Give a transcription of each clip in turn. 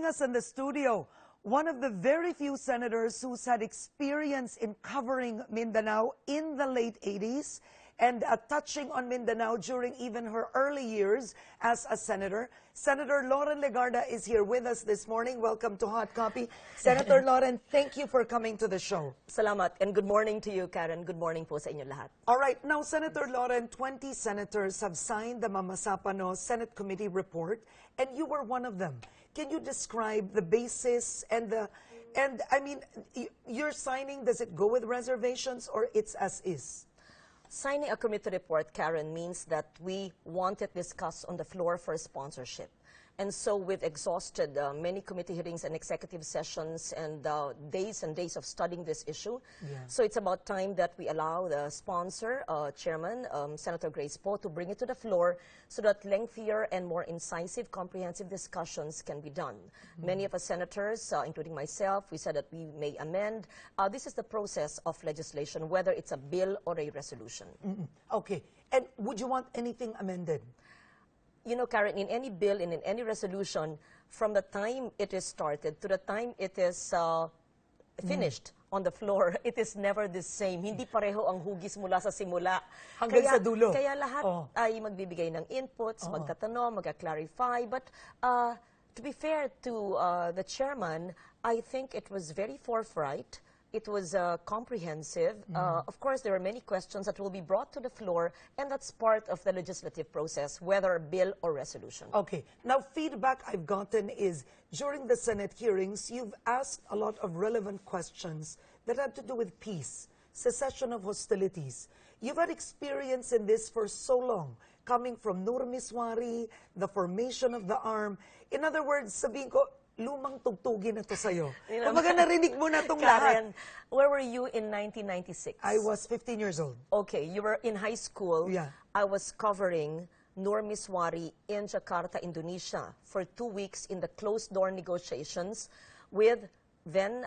joining us in the studio, one of the very few senators who's had experience in covering Mindanao in the late 80s and touching on Mindanao during even her early years as a senator. Senator Loren Legarda is here with us this morning. Welcome to Hot Copy. Senator Loren, thank you for coming to the show. Salamat, and good morning to you, Karen. Good morning po sa inyo lahat. All right, now Senator Loren, 20 senators have signed the Mamasapano Senate Committee report, and you were one of them. Can you describe the basis and I mean, you're signing, does it go with reservations or it's as is? Signing a committee report, Karen, means that we want it discussed on the floor for sponsorship. And so we've exhausted many committee hearings and executive sessions and days of studying this issue. Yeah. So it's about time that we allow the sponsor, Chairman, Senator Grace Poe, to bring it to the floor so that lengthier and more incisive, comprehensive discussions can be done. Many of us senators, including myself, we said that we may amend. This is the process of legislation, whether it's a bill or a resolution. Okay. And would you want anything amended? You know, Karen, in any bill and in any resolution, from the time it is started to the time it is finished on the floor, it is never the same. Hindi pareho ang hugis mula sa simula. Hanggang sa dulo. Kaya lahat ay magbibigay ng inputs, magtatanong, mag-clarify. But to be fair to the chairman, I think it was very forthright. It was comprehensive. Of course, there are many questions that will be brought to the floor, and that's part of the legislative process, whether bill or resolution. Okay. Now, feedback I've gotten is, during the Senate hearings, you've asked a lot of relevant questions that had to do with peace, cessation of hostilities. You've had experience in this for so long, coming from Nur Miswari, the formation of the arm. In other words, sabihin ko, lumang tugtugin na to sa'yo. Kumbaga narinig mo na tong lahat. Where were you in 1996? I was 15 years old. Okay, you were in high school. Yeah. I was covering Nur Miswari in Jakarta, Indonesia for 2 weeks in the closed-door negotiations with then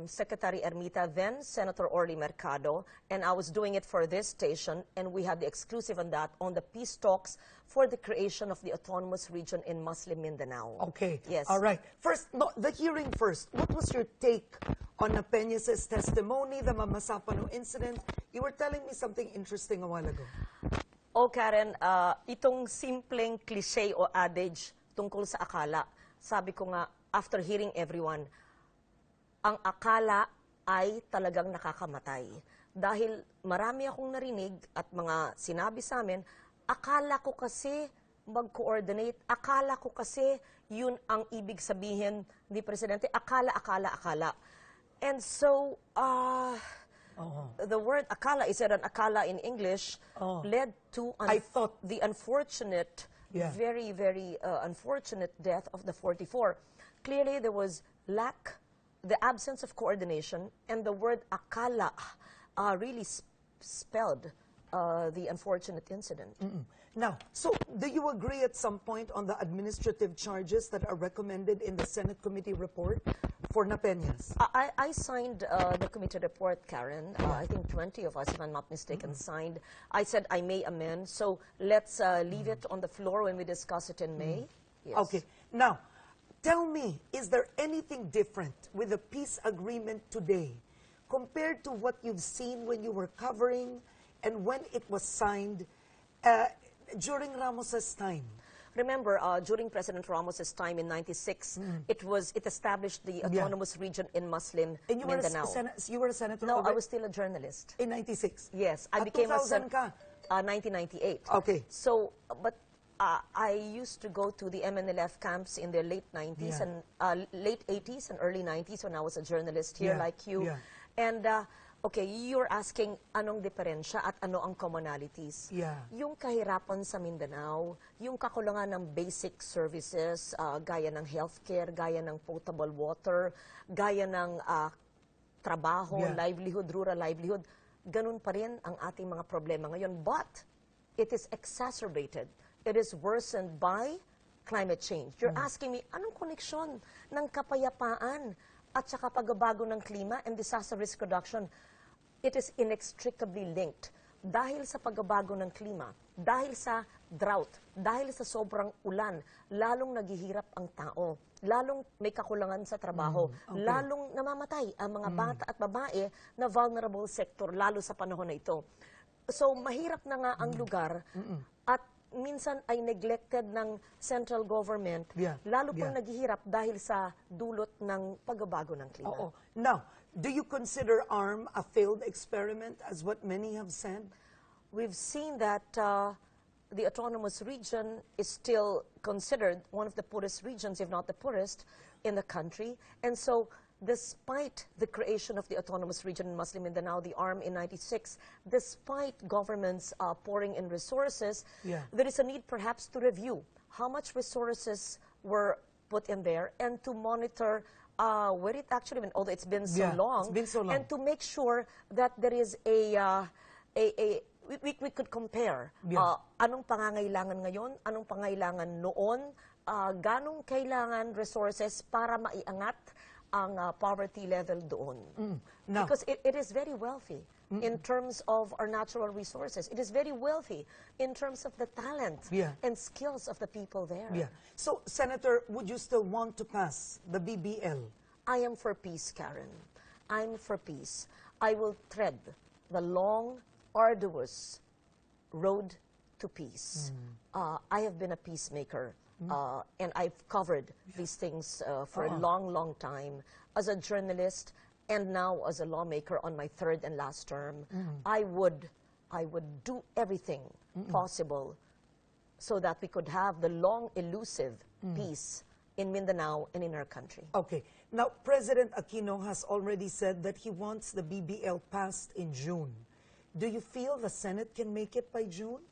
Secretary Ermita, then Senator Orly Mercado, and I was doing it for this station, and we had the exclusive on that, on the peace talks for the creation of the autonomous region in Muslim Mindanao. Okay. Yes. All right. First, the hearing first. What was your take on Peñas's testimony, the Mamasapano incident? You were telling me something interesting a while ago. Oh, Karen, itong simpleng cliche o adage tungkol sa akala, sabi ko nga, after hearing everyone, ang akala ay talagang nakakamatay. Dahil marami akong narinig at mga sinabi sa amin, akala ko kasi mag-coordinate, akala ko kasi yun ang ibig sabihin ni Presidente, akala. And so, the word akala, is an akala in English, led to the unfortunate, very, very unfortunate death of the 44. Clearly, there was the absence of coordination, and the word akala really spelled the unfortunate incident. Now, so do you agree at some point on the administrative charges that are recommended in the Senate Committee report for Peñas? I signed the committee report, Karen. I think 20 of us, if I'm not mistaken, signed. I said I may amend, so let's leave it on the floor when we discuss it in May. Yes. Okay. Now, tell me, is there anything different with the peace agreement today compared to what you've seen when you were covering and when it was signed during Ramos's time? Remember, during President Ramos's time in '96, it established the autonomous region in Muslim Mindanao. You were a senator? No, I was still a journalist. In '96? Yes, I became 2000 ka? 1998. Okay. So, but I used to go to the MNLF camps in the late 90s and late 80s and early 90s when I was a journalist here like you. Yeah. And okay, you're asking anong diferensya at ano ang commonalities. Yeah. Yung kahirapan sa Mindanao, yung kakulangan ng basic services, gaya ng healthcare, gaya ng potable water, gaya ng trabaho, livelihood, rural livelihood, ganun pa rin ang ating mga problema ngayon. But it is exacerbated. It is worsened by climate change. You're asking me, anong koneksyon ng kapayapaan at saka pagbabago ng klima and disaster risk reduction? It is inextricably linked. dahil sa pagbabago ng klima, dahil sa drought, dahil sa sobrang ulan, lalong naghihirap ang tao, lalong may kakulangan sa trabaho, lalong namamatay ang mga bata at babae na vulnerable sector, lalo sa panahon na ito. So, mahirap na nga ang lugar at minsan ay neglected ng central government, lalo pang naghihirap dahil sa dulot ng pagbabago ng klima. Oo. Now, do you consider ARM a failed experiment, as what many have said? We've seen that the autonomous region is still considered one of the poorest regions, if not the poorest, in the country. And so, despite the creation of the autonomous region in Muslim Mindanao, the ARM in '96, despite governments pouring in resources, there is a need perhaps to review how much resources were put in there and to monitor where it actually went, although it's been so long, and to make sure that there is we could compare anong pangangailangan ngayon, anong pangangailangan noon, ganong kailangan resources para maiangat ang poverty level doon. Because it is very wealthy in terms of our natural resources. It is very wealthy in terms of the talent and skills of the people there. So, Senator, would you still want to pass the BBL? I am for peace, Karen. I'm for peace. I will tread the long, arduous road to peace. I have been a peacemaker. And I've covered these things for a long, long time as a journalist and now as a lawmaker on my third and last term. I would do everything possible so that we could have the long, elusive peace in Mindanao and in our country. Okay. Now, President Aquino has already said that he wants the BBL passed in June. Do you feel the Senate can make it by June?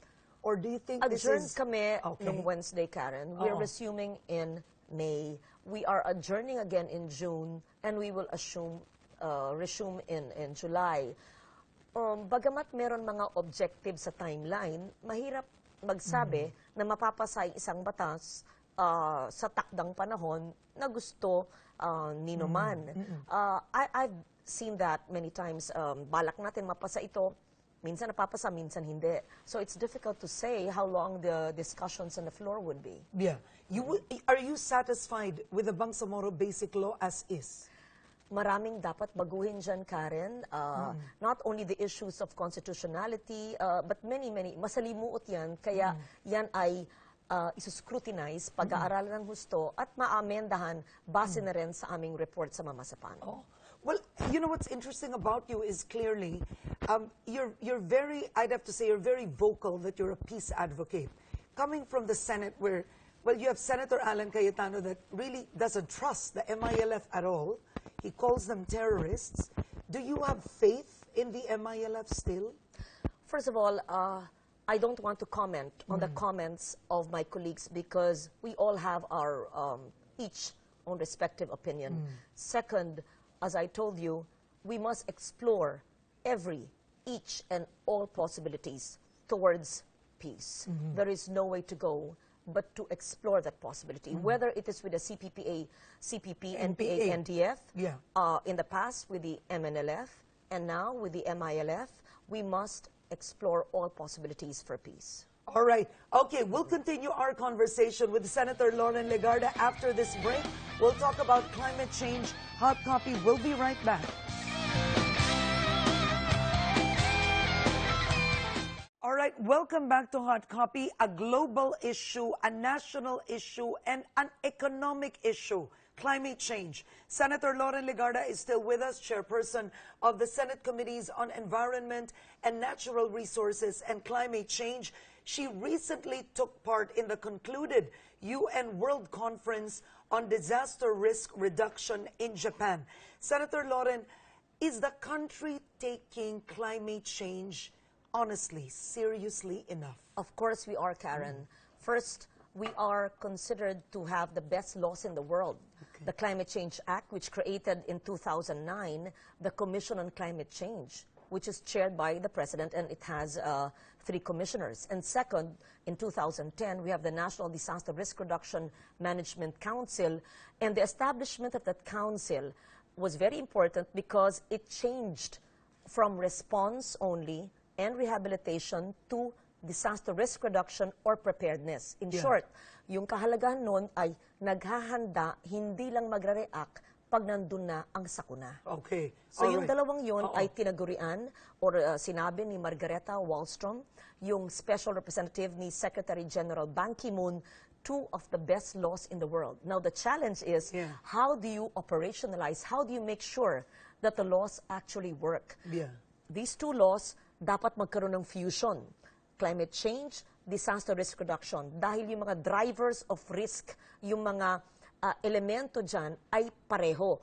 Or do you think this is... kami nung Wednesday, Karen. We're resuming in May. We are adjourning again in June, and we will resume in July. Bagamat meron mga objectives sa timeline, mahirap magsabi na mapapasa isang batas sa takdang panahon na gusto nino man. I've seen that many times. Balak natin mapasa ito, minsan napapasa, minsan hindi. So it's difficult to say how long the discussions on the floor would be. Are you satisfied with the Bangsamoro Basic Law as is? Maraming dapat baguhin dyan, Karen. Not only the issues of constitutionality, but many, masalimuot yan. Kaya yan ay isuscrutinize, pag-aaralan ng husto, at maamendahan base na rin sa aming report sa Mamasapan. Well, you know what's interesting about you is clearly, you're very, I'd have to say, you're very vocal that you're a peace advocate. Coming from the Senate where, well, you have Senator Alan Cayetano that really doesn't trust the MILF at all. He calls them terrorists. Do you have faith in the MILF still? First of all, I don't want to comment on the comments of my colleagues because we all have our each own respective opinion. Second, as I told you, we must explore each and all possibilities towards peace. There is no way to go but to explore that possibility, whether it is with the CPP, NPA, NDF, in the past with the MNLF, and now with the MILF, we must explore all possibilities for peace. All right. Okay, we'll continue our conversation with Senator Loren Legarda after this break. We'll talk about climate change. Hot Copy. We'll be right back. All right, welcome back to Hot Copy, a global issue, a national issue, and an economic issue, climate change. Senator Loren Legarda is still with us, chairperson of the Senate Committees on Environment and Natural Resources and Climate Change. She recently took part in the concluded UN World Conference on Disaster Risk Reduction in Japan. Senator Loren, is the country taking climate change honestly, seriously enough? Of course we are, Karen. First, we are considered to have the best laws in the world. The Climate Change Act, which created in 2009 the Commission on Climate Change, which is chaired by the President, and it has 3 commissioners. And second, in 2010, we have the National Disaster Risk Reduction Management Council, and the establishment of that council was very important because it changed from response only and rehabilitation to disaster risk reduction or preparedness. In short, yung kahalagahan nun ay naghahanda, hindi lang magre-react pag nandun na ang sakuna. Okay. So yung dalawang yun ay tinagurian or sinabi ni Margareta Wallstrom, yung Special Representative ni Secretary General Ban Ki-moon, two of the best laws in the world. Now the challenge is, how do you operationalize, how do you make sure that the laws actually work? These two laws, dapat magkaroon ng fusion. Climate change, disaster risk reduction. Dahil yung mga drivers of risk, yung mga elemento dyan ay pareho.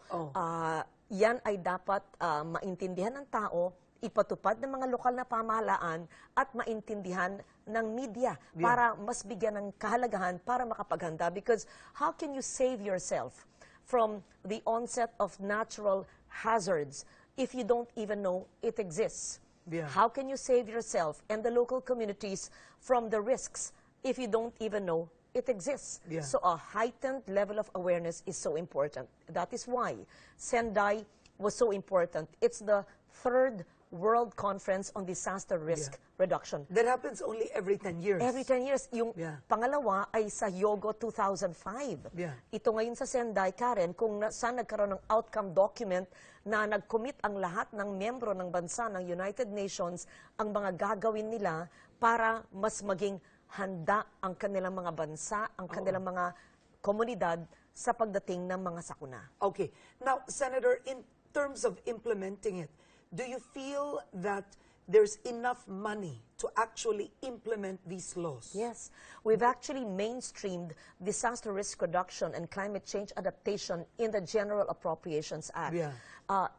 Yan ay dapat maintindihan ng tao, ipatupad ng mga lokal na pamahalaan at maintindihan ng media para mas bigyan ng kahalagahan para makapaghanda. Because how can you save yourself from the onset of natural hazards if you don't even know it exists? How can you save yourself and the local communities from the risks if you don't even know it exists? So a heightened level of awareness is so important. That is why Sendai was so important. It's the third World Conference on Disaster Risk Reduction. That happens only every 10 years. Every 10 years. Yung pangalawa ay sa Yogo 2005. Ito ngayon sa Sendai, Karen, kung saan nagkaroon ng outcome document na nag-commit ang lahat ng miyembro ng bansa ng United Nations ang mga gagawin nila para mas maging handa ang kanilang mga bansa, ang kanilang mga komunidad sa pagdating ng mga sakuna. Okay. Now, Senator, in terms of implementing it, do you feel that there's enough money to actually implement these laws? Yes. We've actually mainstreamed disaster risk reduction and climate change adaptation in the General Appropriations Act.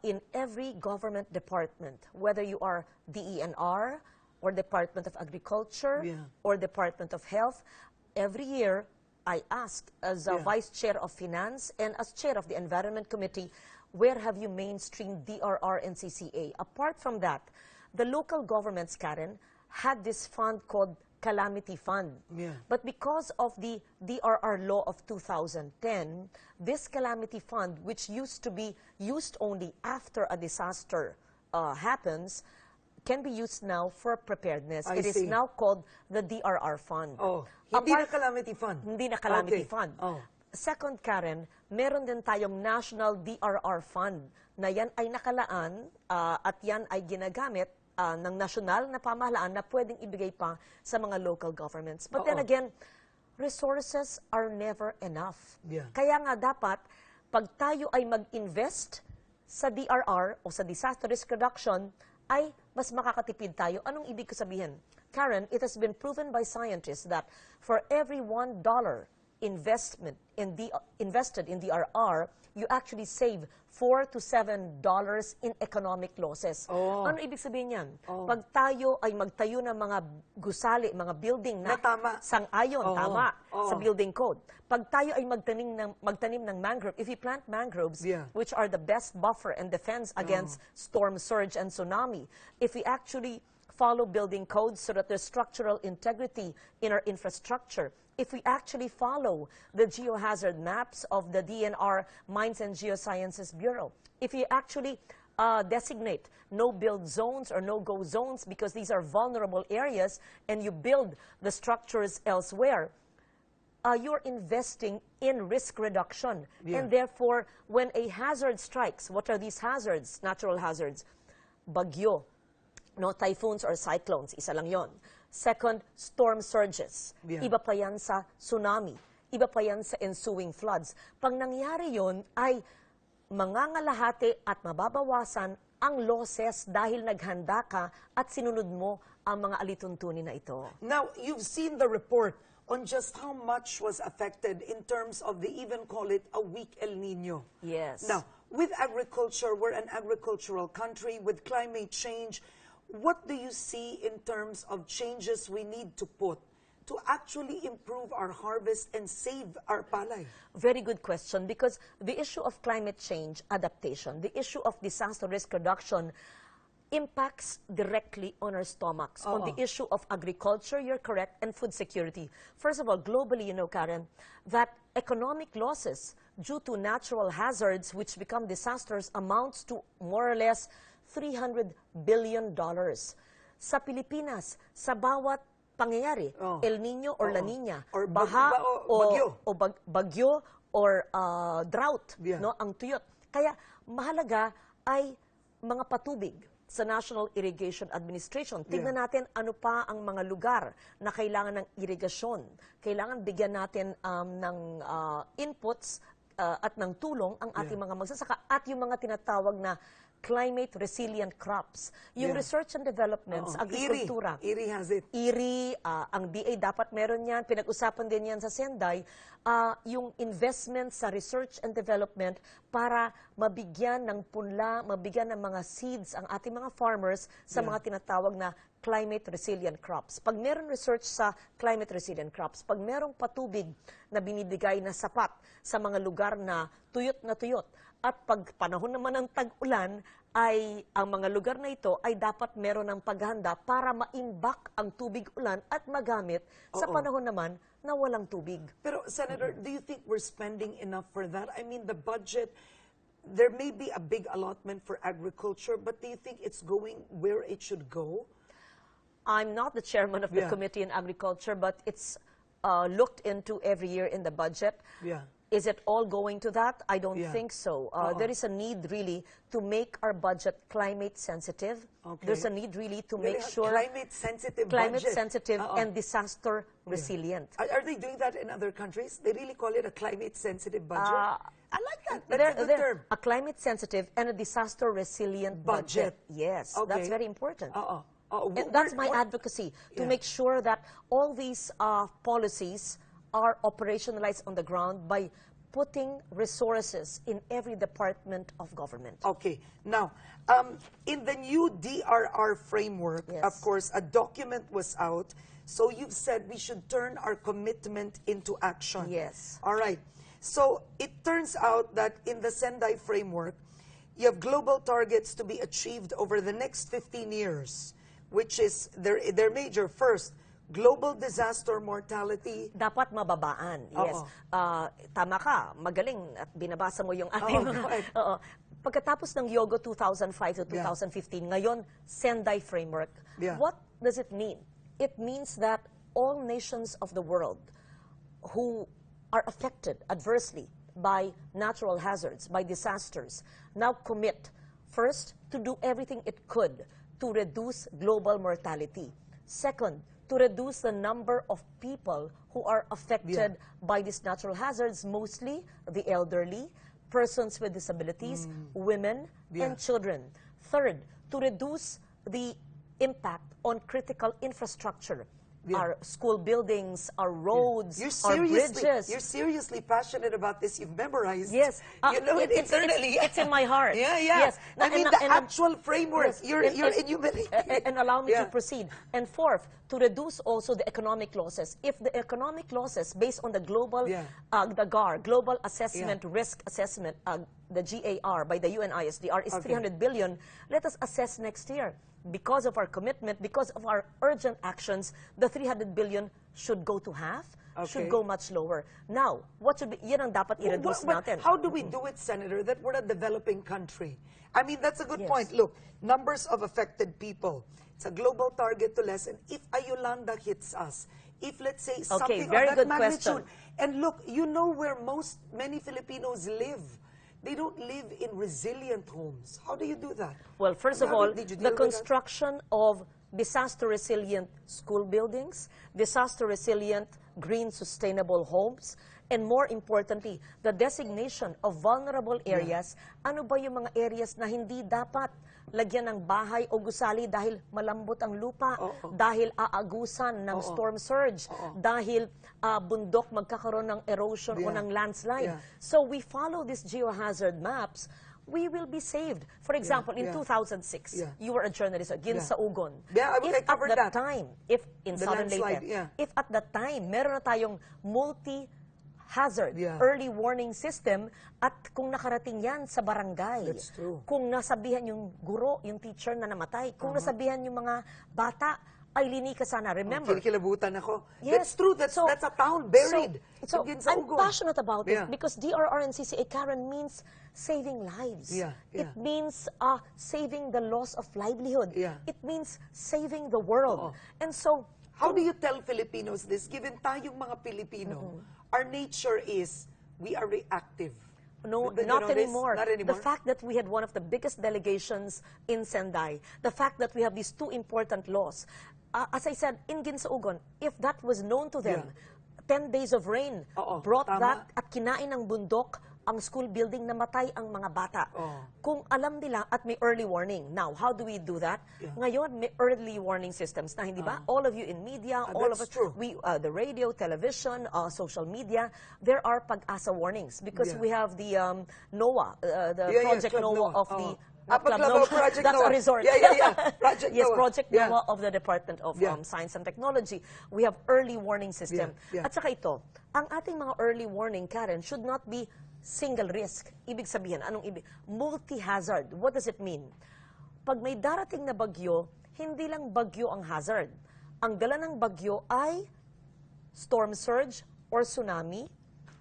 In every government department, whether you are DENR or Department of Agriculture or Department of Health, every year I ask as a Vice Chair of Finance and as Chair of the Environment Committee, where have you mainstreamed DRR and CCA? Apart from that, the local governments, Karen, had this fund called Calamity Fund. But because of the DRR law of 2010, this Calamity Fund, which used to be used only after a disaster happens, can be used now for preparedness. It is now called the DRR Fund. Hindi na Calamity Fund? Hindi na Calamity Fund. Second, Karen, meron din tayong National DRR Fund na yan ay nakalaan at yan ay ginagamit ng nasyonal na pamahalaan na pwedeng ibigay pa sa mga local governments. But then again, resources are never enough. Kaya nga dapat, pag tayo ay mag-invest sa DRR o sa disaster risk reduction, ay mas makakatipid tayo. Anong ibig ko sabihin? Karen, it has been proven by scientists that for every $1 invested in DRR, you actually save $4 to $7 in economic losses. Ano ibig sabihin yan? Pag tayo ay magtayo ng mga gusali, mga building na sang-ayon, sa building code. Pag tayo ay magtanim ng mangrove, if we plant mangroves, which are the best buffer and defense against storm surge and tsunami, if we actually follow building codes so that there's structural integrity in our infrastructure, if we actually follow the geohazard maps of the DNR Mines and Geosciences Bureau, if we actually designate no-build zones or no-go zones because these are vulnerable areas and you build the structures elsewhere, you're investing in risk reduction. And therefore, when a hazard strikes, what are these hazards, natural hazards? Bagyo, typhoons or cyclones, isa lang yon. Second, storm surges. Iba pa yan sa tsunami. Iba pa yan sa ensuing floods. Pag nangyari yon ay mangangalahati at mababawasan ang losses dahil naghanda ka at sinunod mo ang mga alituntunin na ito. Now, you've seen the report on just how much was affected in terms of, they even call it a weak El Nino. Yes. Now, with agriculture, we're an agricultural country. With climate change, what do you see in terms of changes we need to put to actually improve our harvest and save our palay? Very good question, because the issue of climate change adaptation, the issue of disaster risk reduction impacts directly on our stomachs. On the issue of agriculture, you're correct, and food security. First of all, globally, you know, Karen, that economic losses due to natural hazards which become disasters amounts to more or less $300 billion. sa Pilipinas, sa bawat pangyayari, El Nino or La Nina, Or baha bagyo. bagyo or drought, Yeah. no, ang tuyot. Kaya mahalaga ay mga patubig sa National Irrigation Administration. Tignan natin ano pa ang mga lugar na kailangan ng irigasyon. Kailangan bigyan natin ng inputs at ng tulong ang ating mga magsasaka at yung mga tinatawag na climate resilient crops. Yung research and development sa agrikultura. IRI has it. IRI, ang DA dapat meron yan. Pinag-usapan din yan sa Senday. Yung investment sa research and development para mabigyan ng punla, mabigyan ng mga seeds ang ating mga farmers sa mga tinatawag na climate resilient crops. Pag meron research sa climate resilient crops, pag merong patubig na binibigay na sapat sa mga lugar na tuyot, at pag panahon naman ng tag-ulan, ay ang mga lugar na ito ay dapat meron ng paghahanda para maimbak ang tubig ulan at magamit sa panahon naman na walang tubig. Pero Senator, do you think we're spending enough for that? I mean, the budget, there may be a big allotment for agriculture, but do you think it's going where it should go? I'm not the chairman of the Committee in Agriculture, but it's looked into every year in the budget. Yeah. Is it all going to that? I don't think so. There is a need really to make our budget climate sensitive. There's a need really to make sure climate sensitive and disaster resilient. Are they doing that in other countries? They really call it a climate sensitive budget? I like that. That's a good term. A climate sensitive and a disaster resilient budget. Yes, that's very important. And that's my advocacy, to make sure that all these policies are operationalized on the ground by putting resources in every department of government. Okay. Now, in the new DRR framework, of course, a document was out. So you've said we should turn our commitment into action. Yes. All right. So it turns out that in the Sendai framework, you have global targets to be achieved over the next 15 years, which is their major. First, global disaster mortality. Dapat mababaan, yes. Tama ka, magaling at binabasa mo yung ating mga... Pagkatapos ng Yogo 2005 to 2015, ngayon, Sendai Framework, what does it mean? It means that all nations of the world who are affected adversely by natural hazards, by disasters, now commit, first, to do everything it could to reduce global mortality. Second, to reduce the number of people who are affected by these natural hazards, mostly the elderly, persons with disabilities, women, and children. Third, to reduce the impact on critical infrastructure, our school buildings, our roads, our bridges. You're seriously passionate about this. You've memorized. Yes. You know it internally. It's in my heart. Yes. I mean, the actual framework. You're enumerating. And allow me to proceed. And fourth, to reduce also the economic losses. If the economic losses based on the global, the GAR, Global Assessment Risk Assessment, the GAR by the UNISDR is 300 billion, let us assess next year. Because of our commitment, because of our urgent actions, the 300 billion should go to half, should go much lower. Now, what should be, yan ang dapat i-reduce natin. How do we do it, Senator, that we're a developing country? I mean, that's a good point. Look, numbers of affected people. It's a global target to lessen. If a Yolanda hits us, if let's say something of that magnitude, and look, you know where many Filipinos live. They don't live in resilient homes. How do you do that? Well, first of all, the construction of disaster-resilient school buildings, disaster-resilient green sustainable homes, and more importantly, the designation of vulnerable areas. Ano ba yung mga areas na hindi dapat lagyan ng bahay o gusali dahil malambot ang lupa, dahil aagusan ng storm surge, dahil bundok magkakaroon ng erosion o ng landslide. So we follow these geohazard maps, we will be saved. For example, in 2006, you were a journalist at Ginsaugon. I covered that. If in Southern Leyte, if at that time, meron na tayong multi-hazard, early warning system, at kung nakarating yan sa barangay, kung nasabihan yung guro, yung teacher na namatay, kung nasabihan yung mga bata, ay linika sana. Remember? Kinikilabutan ako. That's true. That's a town buried. So I'm passionate about it because DRR and CCA, Karen, means saving lives. Yeah, yeah. It means saving the loss of livelihood. Yeah. It means saving the world. Oo. And so, How do you tell Filipinos this? Given tayong mga Pilipino, our nature is, we are reactive. no, Do you not know this? anymore. Not anymore? The fact that we had one of the biggest delegations in Sendai, the fact that we have these two important laws, as I said, in Ginsaugon, if that was known to them, 10 days of rain Oo, brought tama. that at kinain ng bundok ang school building, namatay ang mga bata. Oo. Kung alam nila at may early warning. Now, how do we do that? Yeah. Ngayon, may early warning systems na, hindi ba? All of you in media, all of that's us, true. we, the radio, television, social media, there are pag-asa warnings because Yeah. we have the NOAA, the Yeah, Project Club NOAA Noah. of the Club Club Noah. Noah, Project That's Noah. a resort. Yeah. Project Yes, Noah. Project Yeah. NOAA of the Department of Yeah. Science and Technology. We have early warning system. Yeah. At saka ito, ang ating mga early warning, Karen, should not be single risk. Ibig sabihin, anong ibig? Multi-hazard. What does it mean? Pag may darating na bagyo, hindi lang bagyo ang hazard. Ang dala ng bagyo ay storm surge or tsunami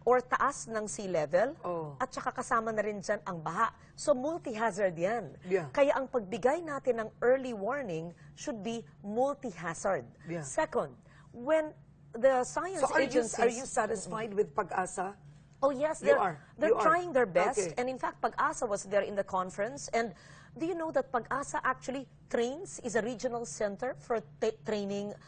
or taas ng sea level at saka kasama na rin dyan ang baha. So multi-hazard yan. Yeah. Kaya ang pagbigay natin ng early warning should be multi-hazard. Yeah. Second, when the science So agencies... are you satisfied with pag-asa? Oh yes, You they're, are. they're You are. trying their best. Okay. And in fact, Pag-asa was there in the conference. And do you know that Pag-asa actually trains, is a regional center for training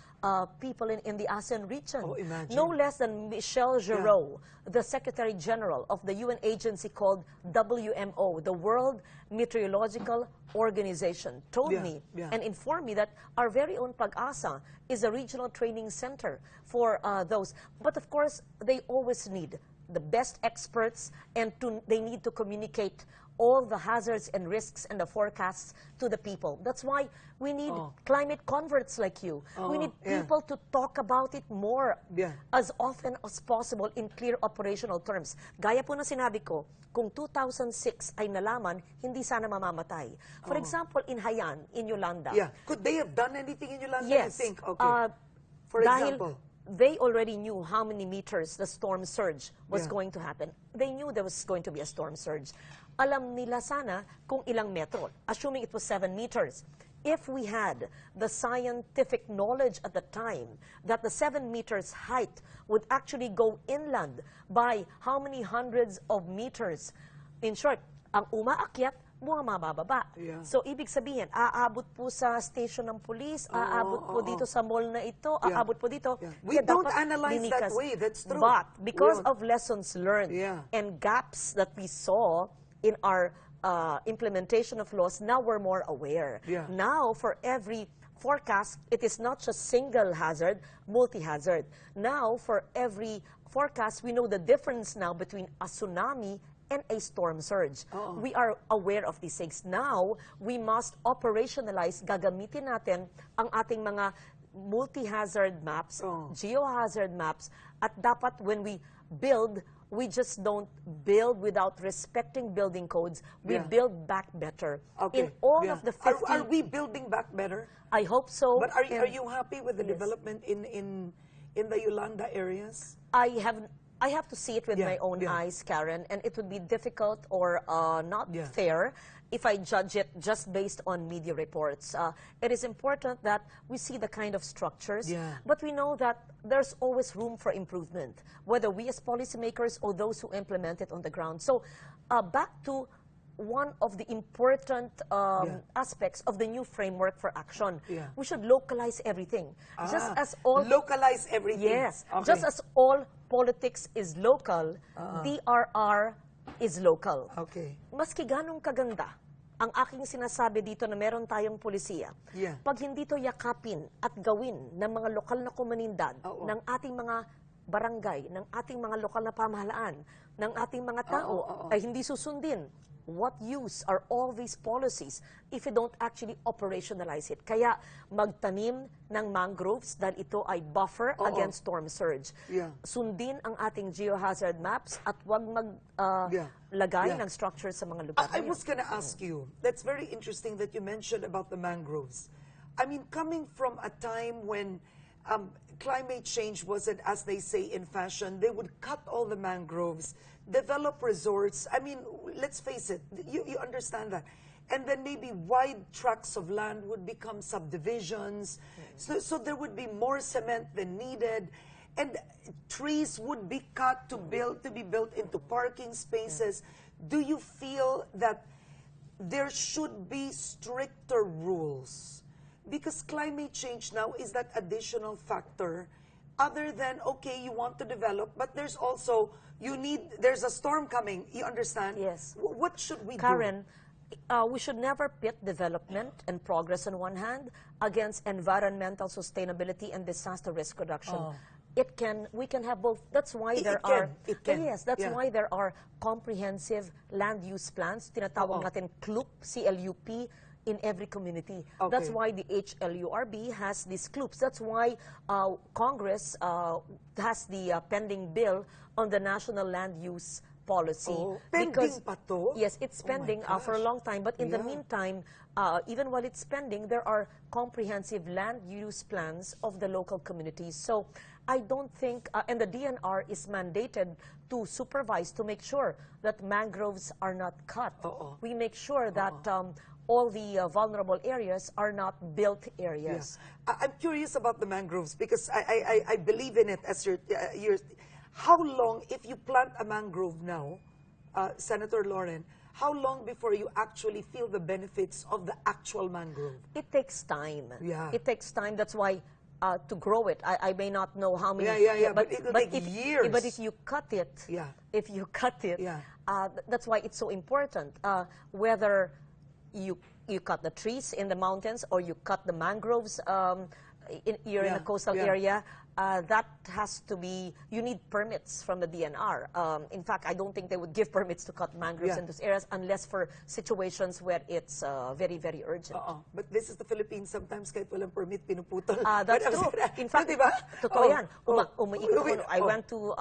people in the ASEAN region? Oh, imagine. No less than Michel Giraud, the Secretary General of the UN agency called WMO, the World Meteorological Organization, told me and informed me that our very own Pag-asa is a regional training center for those. But of course, they always need the best experts, and they need to communicate all the hazards and risks and the forecasts to the people. That's why we need climate converts like you. We need people to talk about it more as often as possible in clear operational terms. Gaya po na sinabi ko, kung 2006 ay nalaman, hindi sana mamamatay. For example, in Haiyan, in Yolanda. Yeah. Could they have done anything in Yolanda, Yes. you think? Okay. For Dahil example? they already knew how many meters the storm surge was Yeah. going to happen. They knew there was going to be a storm surge. Alam nila sana kung ilang metro, assuming it was 7 meters. If we had the scientific knowledge at the time that the 7 meters height would actually go inland by how many hundreds of meters, in short, ang umaakyat, mga mabababa. Yeah. So, ibig sabihin, aabot po sa station ng pulis, aabot po dito sa mall na ito, aabot po dito. Yeah. We Kaya don't dapat analyze that linikas. way. That's true. But, because We don't. of lessons learned and gaps that we saw in our implementation of laws, now we're more aware. Yeah. Now, for every forecast, it is not just single hazard, multi-hazard. Now, for every forecast, we know the difference now between a tsunami and a storm surge. We are aware of these things. Now, we must operationalize, gagamitin natin ang ating mga multi-hazard maps, geohazard maps, at dapat when we build, we just don't build without respecting building codes. We build back better. Okay. In all of the 50... Are we building back better? I hope so. But are you happy with the development in the Yolanda areas? I have to see it with my own eyes, Karen, and it would be difficult or not fair if I judge it just based on media reports. It is important that we see the kind of structures, but we know that there's always room for improvement, whether we as policymakers or those who implement it on the ground. So back to one of the important aspects of the new framework for action. We should localize everything. Just as all... Localize everything. Yes. Okay. Just as all politics is local, DRR is local. Okay. Maski ganong kaganda ang aking sinasabi dito na meron tayong polisiya, pag hindi to yakapin at gawin ng mga lokal na komunidad, ng ating mga barangay, ng ating mga lokal na pamahalaan, ng ating mga tao, ay hindi susundin, what use are all these policies if you don't actually operationalize it? Kaya magtanim ng mangroves dahil ito ay buffer against storm surge. Sundin ang ating geohazard maps at huwag maglagay ng structure sa mga lugar. I was gonna ask you, that's very interesting that you mentioned about the mangroves. I mean, coming from a time when climate change wasn't, as they say, in fashion, they would cut all the mangroves, develop resorts. I mean, let's face it, you understand that. And then maybe wide tracts of land would become subdivisions. So there would be more cement than needed. And trees would be cut to be built into parking spaces. Do you feel that there should be stricter rules? Because climate change now is that additional factor. Other than, okay, you want to develop, but there's also, there's a storm coming. You understand? Yes. What should we do? Karen, we should never pit development and progress on one hand against environmental sustainability and disaster risk reduction. We can have both. That's why Yes, that's why there are comprehensive land use plans, tinatawag natin CLUP, C-L-U-P, in every community. That's why the HLURB has these CLUPs. That's why Congress has the pending bill on the National Land Use Policy. Pending pa to? Yes, it's pending for a long time. But in the meantime, even while it's pending, there are comprehensive land use plans of the local communities. So I don't think, and the DNR is mandated to supervise, to make sure that mangroves are not cut. We make sure that all the vulnerable areas are not built areas. I'm curious about the mangroves because I believe in it as your how long, if you plant a mangrove now, Senator Loren, how long before you actually feel the benefits of the actual mangrove? It takes time. Yeah. It takes time. That's why to grow it, I may not know how many. But it'll take years. But if you cut it, that's why it's so important. Whether you cut the trees in the mountains or you cut the mangroves you're in a coastal area, that has to be, you need permits from the DNR. In fact, I don't think they would give permits to cut mangroves in those areas unless for situations where it's very, very urgent. But this is the Philippines. Sometimes kahit walang permit, pinuputol. That's true. In fact, totoo yan. I went to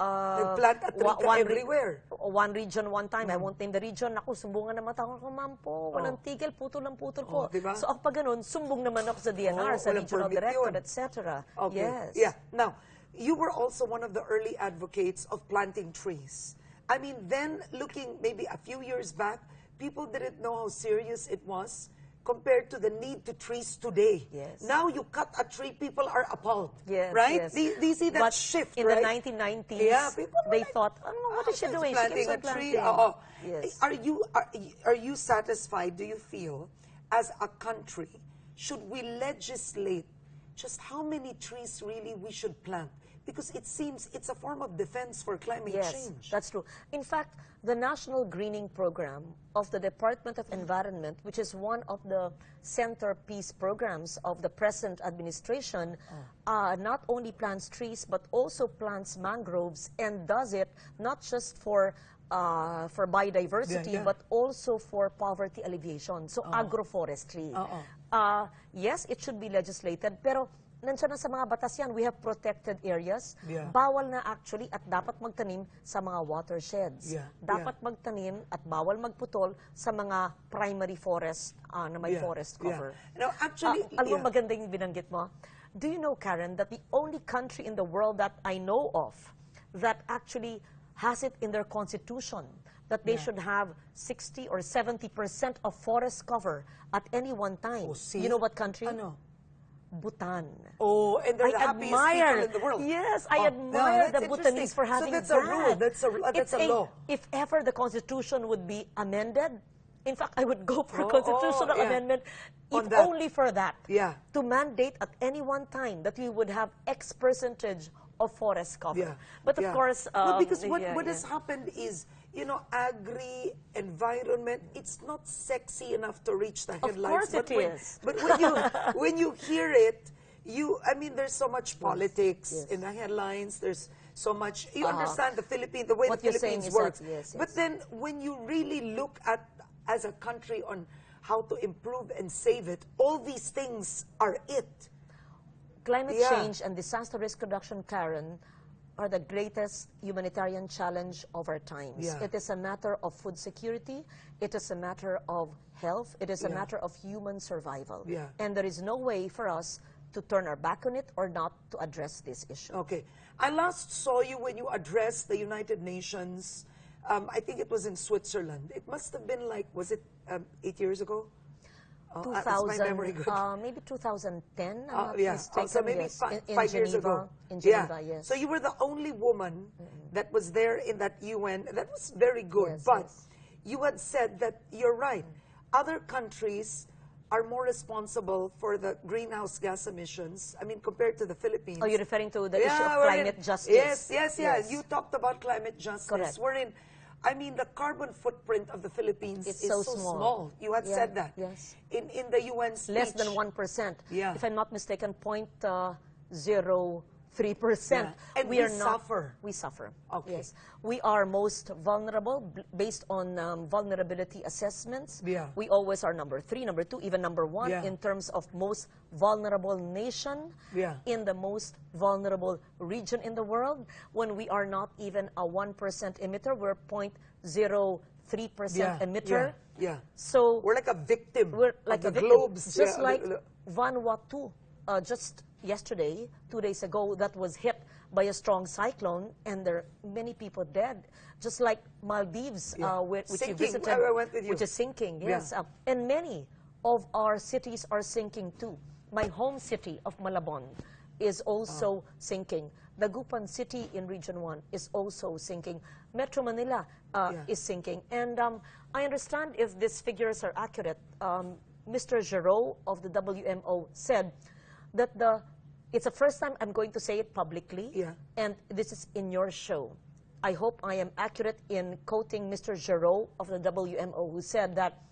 plant a tree everywhere. One region one time. I won't name the region. Ako, sumbungan naman ako. Ma'am po, walang tigil, putol ng putol po. Diba? So ako pa ganun, sumbong naman ako sa DNR, sa regional director, etc. Yes. Yeah. Now, you were also one of the early advocates of planting trees. I mean, then looking maybe a few years back, people didn't know how serious it was compared to the need to trees today. Yes. Now you cut a tree, people are appalled. Yes, right? yes. Do you see that shift, in right? the 1990s, they thought, what is she doing? Planting a tree. Yes. Are you satisfied, do you feel, as a country, should we legislate just how many trees really we should plant? Because it seems it's a form of defense for climate change. Yes, that's true. In fact, the National Greening Program of the Department of Environment, which is one of the centerpiece programs of the present administration, not only plants trees, but also plants mangroves, and does it not just for biodiversity, but also for poverty alleviation. So, agroforestry. Yes, it should be legislated, pero nandiyan na sa mga batas yan, we have protected areas. Bawal na actually at dapat magtanim sa mga watersheds. Dapat magtanim at bawal magputol sa mga primary forest na may forest cover. No, actually, alam mo maganda yung binanggit mo? Do you know, Karen, that the only country in the world that I know of that actually has it in their constitution that they should have 60 or 70% of forest cover at any one time? You know what country? Ano? Bhutan. Oh, and they're the happiest people in the world. Yes, I admire the Bhutanese for having that. So that's a rule. That's a law. If ever the Constitution would be amended, in fact, I would go for a constitutional amendment, if only for that. To mandate at any one time that we would have X percentage of forest cover. But of course... because what has happened is, you know, environment, it's not sexy enough to reach the headlines. Of course it is. But when you hear it, I mean, there's so much politics in the headlines. There's so much, you understand the way the Philippines works. But then when you really look at, as a country, on how to improve and save it, all these things are it. Climate change and disaster risk reduction, Karen, are the greatest humanitarian challenge of our times. It is a matter of food security. It is a matter of health. It is a matter of human survival. And there is no way for us to turn our back on it or not to address this issue. Okay. I last saw you when you addressed the United Nations I think it was in Switzerland. It must have been like, was it 8 years ago? Oh, is my memory good? Maybe 2010, I'm not Yeah, mistaken. so maybe yes. 5 years ago. In Geneva, yeah. yes. So you were the only woman that was there in that UN. That was very good. Yes, but yes. you had said that you're right. Other countries are more responsible for the greenhouse gas emissions. I mean, compared to the Philippines. Oh, you're referring to the issue of climate justice. Yes. You talked about climate justice. Correct. Wherein, I mean, the carbon footprint of the Philippines It's is so so small. small. You had said that. Yes. In the UN speech. Less than 1%. Yeah. If I'm not mistaken, 0.03%. Yeah. And we suffer. We suffer. Okay. Yes. We are most vulnerable based on vulnerability assessments. Yeah. We always are number 3, number 2, even number 1 Yeah. in terms of most vulnerable nation Yeah. in the most vulnerable region in the world. When we are not even a 1% emitter, we're 0.03% emitter. Yeah. So We're like a victim we're like of the a victim, globes. just Yeah, like Vanuatu, just yesterday, 2 days ago, that was hit by a strong cyclone, and there are many people dead. Just like Maldives, which you Sinking. visited, I went with you. which is sinking. Yes, Yeah. and many of our cities are sinking too. My home city of Malabon is also sinking. Dagupan City in Region 1 is also sinking. Metro Manila is sinking. And I understand if these figures are accurate. Mr. Giraud of the WMO said that it's the first time I'm going to say it publicly, and this is in your show. I hope I am accurate in quoting Mr. Giraud of the WMO, who said that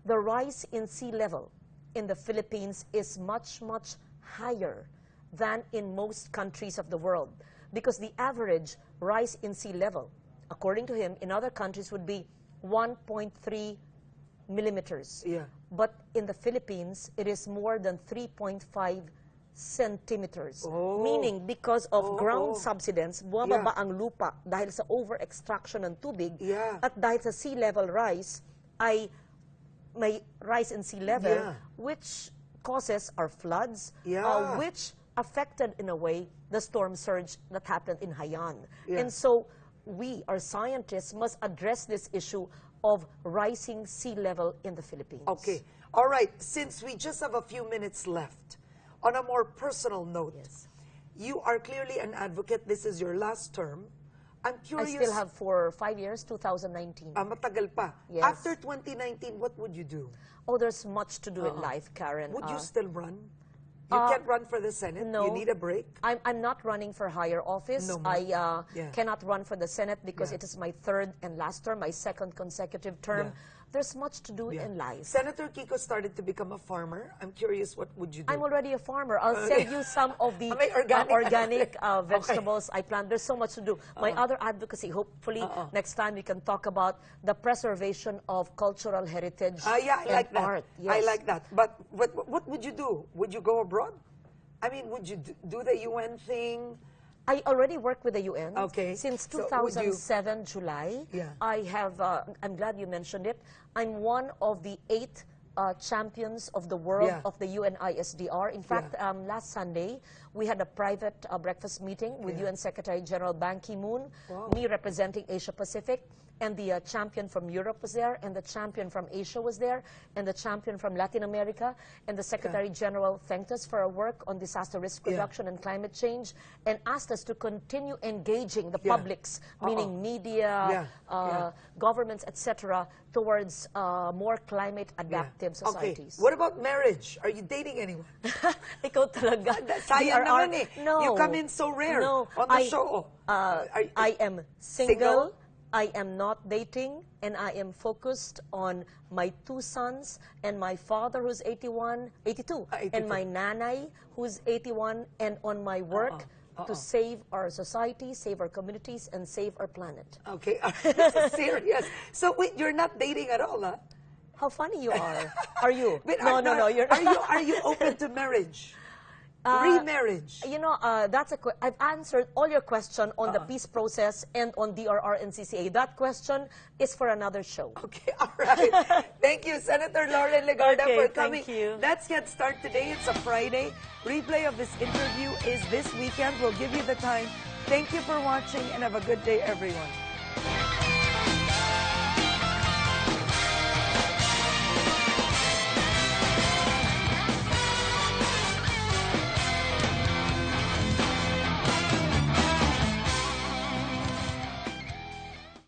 the rise in sea level in the Philippines is much, much higher than in most countries of the world, because the average rise in sea level, according to him, in other countries would be 1.3 millimeters. Yeah. But in the Philippines, it is more than 3.5 centimeters. Meaning, because of ground subsidence, bumaba ang lupa dahil sa over-extraction ng tubig, at dahil sa sea level rise, ay may rise in sea level, which causes our floods, which affected, in a way, the storm surge that happened in Haiyan. And so, we, our scientists, must address this issue of rising sea level in the Philippines. Okay. All right. Since we just have a few minutes left, on a more personal note, you are clearly an advocate. This is your last term. I'm curious. I still have for 5 years, 2019. Matagal pa. Yes. After 2019, what would you do? Oh, there's much to do in life, Karen. Would you still run? You can't run for the Senate? No. You need a break? I'm not running for higher office. No, I cannot run for the Senate because it is my 3rd and last term, my 2nd consecutive term. There's much to do in life. Senator Kiko started to become a farmer. I'm curious, what would you do? I'm already a farmer. I'll send you some of the organic vegetables I plant. There's so much to do. My other advocacy, hopefully next time we can talk about the preservation of cultural heritage I and like that. art. I like that. But what would you do? Would you go abroad? I mean, would you do the UN thing? I already work with the UN. Okay. Since So 2007, July. I have, I'm glad you mentioned it, I'm one of the 8 champions of the world of the UNISDR. In fact, last Sunday, we had a private breakfast meeting with UN Secretary General Ban Ki-moon, me representing Asia Pacific, and the champion from Europe was there, and the champion from Asia was there, and the champion from Latin America, and the Secretary General thanked us for our work on disaster risk reduction and climate change, and asked us to continue engaging the publics, meaning media, governments, etc., towards more climate adaptive societies. Okay. What about marriage? Are you dating anyone? Ikaw talaga. Sayang naman eh. No. You come in so rare on the show. I am single. I am not dating, and I am focused on my 2 sons and my father who's 82, and my nanay who's 81, and on my work to save our society, save our communities, and save our planet. Okay, this is serious. So wait, you're not dating at all, huh? How funny you are. Are you? No, you're not. Are you open to marriage? Remarriage. You know, I've answered all your question on the peace process and on DRR and CCA. That question is for another show. Okay, all right. Thank you, Senator Loren Legarda, for coming. Thank you. That's Headstart today. It's a Friday. Replay of this interview is this weekend. We'll give you the time. Thank you for watching, and have a good day, everyone.